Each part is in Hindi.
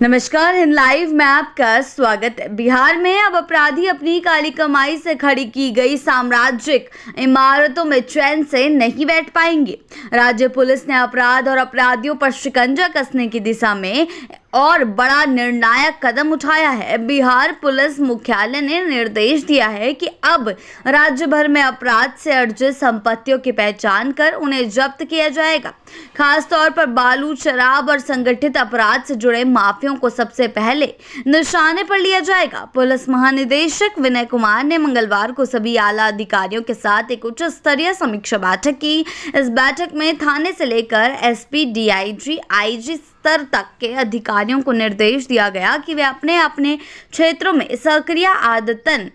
नमस्कार, हिंद लाइव में आपका स्वागत है। बिहार में अब अपराधी अपनी काली कमाई से खड़ी की गई साम्राज्यिक इमारतों में चैन से नहीं बैठ पाएंगे। राज्य पुलिस ने अपराध और अपराधियों पर शिकंजा कसने की दिशा में और बड़ा निर्णायक कदम उठाया है। बिहार पुलिस मुख्यालय ने निर्देश दिया है कि अब राज्य भर में अपराध से अर्जित संपत्तियों की पहचान कर उन्हें जब्त किया जाएगा। खास तौर पर बालू, शराब और संगठित अपराध से जुड़े माफियों को सबसे पहले निशाने पर लिया जाएगा। पुलिस महानिदेशक विनय कुमार ने मंगलवार को सभी आला अधिकारियों के साथ एक उच्च स्तरीय समीक्षा बैठक की। इस बैठक में थाने से लेकर एसपी, डीआईजी, आईजी स्तर तक के अधिकारियों को निर्देश दिया गया कि वे अपने अपने क्षेत्रों में सक्रिय आदतन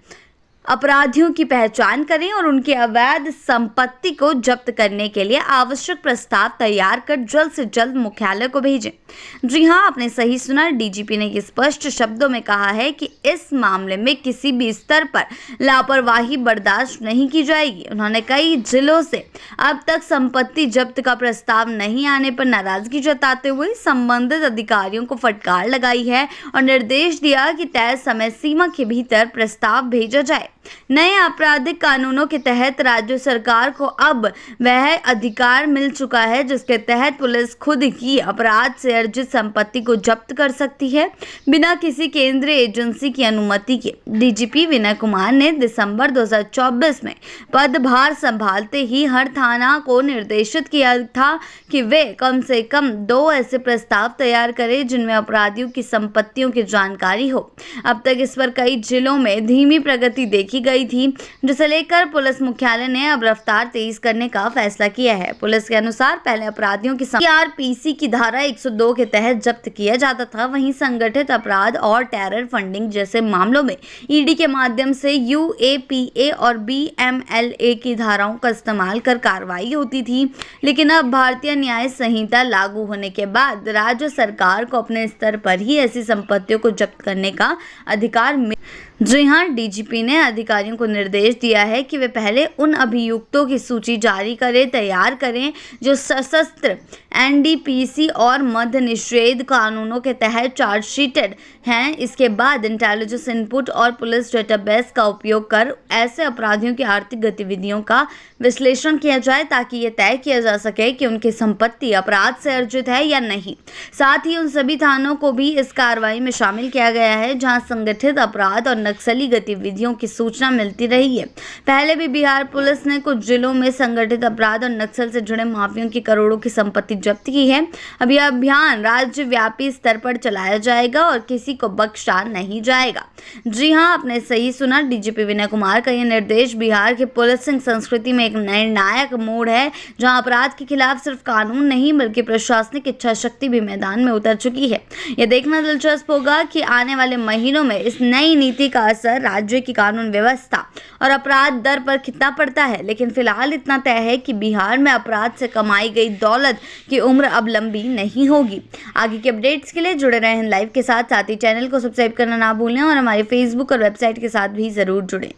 अपराधियों की पहचान करें और उनकी अवैध संपत्ति को जब्त करने के लिए आवश्यक प्रस्ताव तैयार कर जल्द से जल्द मुख्यालय को भेजें। जी हां, आपने सही सुना। डीजीपी ने स्पष्ट शब्दों में कहा है कि इस मामले में किसी भी स्तर पर लापरवाही बर्दाश्त नहीं की जाएगी। उन्होंने कई जिलों से अब तक संपत्ति जब्त का प्रस्ताव नहीं आने पर नाराजगी जताते हुए संबंधित अधिकारियों को फटकार लगाई है और निर्देश दिया कि तय समय सीमा के भीतर प्रस्ताव भेजा जाए। नए आपराधिक कानूनों के तहत राज्य सरकार को अब वह अधिकार मिल चुका है जिसके तहत पुलिस खुद ही अपराध से अर्जित संपत्ति को जब्त कर सकती है बिना किसी केंद्रीय एजेंसी की अनुमति के। डीजीपी विनय कुमार ने दिसंबर 2024 में पदभार संभालते ही हर थाना को निर्देशित किया था कि वे कम से कम 2 ऐसे प्रस्ताव तैयार करें जिनमें अपराधियों की संपत्तियों की जानकारी हो। अब तक इस पर कई जिलों में धीमी प्रगति देखी गई थी, जिसे लेकर पुलिस मुख्यालय ने अब रफ्तार तेज करने का फैसला किया है। पुलिस के अनुसार पहले अपराधियों की सीआरपीसी की धारा 102 के तहत जब्त किया जाता था, वहीं संगठित अपराध और टेरर फंडिंग जैसे मामलों में ईडी के माध्यम से यूएपीए और बीएमएलए की धाराओं का इस्तेमाल कर कार्रवाई होती थी। लेकिन अब भारतीय न्याय संहिता लागू होने के बाद राज्य सरकार को अपने स्तर पर ही ऐसी संपत्तियों को जब्त करने का अधिकार जी हां, डीजीपी ने अधिकारियों को निर्देश दिया है कि वे पहले उन अभियुक्तों की सूची जारी तैयार करें जो सशस्त्र एनडीपीसी और मद्य निषेध कानूनों के तहत चार्जशीटेड हैं। इसके बाद इंटेलिजेंस इनपुट और पुलिस डेटाबेस का उपयोग कर ऐसे अपराधियों की आर्थिक गतिविधियों का विश्लेषण किया जाए ताकि ये तय किया जा सके कि उनकी संपत्ति अपराध से अर्जित है या नहीं। साथ ही उन सभी थानों को भी इस कार्रवाई में शामिल किया गया है जहां संगठित अपराध और नक्सली गतिविधियों की सूचना मिलती रही है। पहले भी बिहार पुलिस ने कुछ जिलों में संगठित अपराध और नक्सल से जुड़े माफियों की करोड़ों की संपत्ति जब्त की है। अब यह अभियान राज्यव्यापी स्तर पर चलाया जाएगा और किसी को बख्शा नहीं जाएगा। जी हां, आपने सही सुना। डीजीपी विनय कुमार का यह निर्देश बिहार के पुलिसिंग संस्कृति में एक निर्णायक मोड़ है, जहां अपराध के खिलाफ सिर्फ कानून नहीं बल्कि प्रशासनिक इच्छा शक्ति भी मैदान में उतर चुकी है। यह देखना दिलचस्प होगा कि आने वाले महीनों में इस नई नीति का असर राज्य की कानून व्यवस्था और अपराध दर पर कितना पड़ता है। लेकिन फिलहाल इतना तय है कि बिहार में अपराध से कमाई गई दौलत की उम्र अब लंबी नहीं होगी। आगे के अपडेट्स के लिए जुड़े रहें लाइव के साथ ही चैनल को सब्सक्राइब करना ना भूलें और हमारे फेसबुक और वेबसाइट के साथ भी जरूर जुड़ें।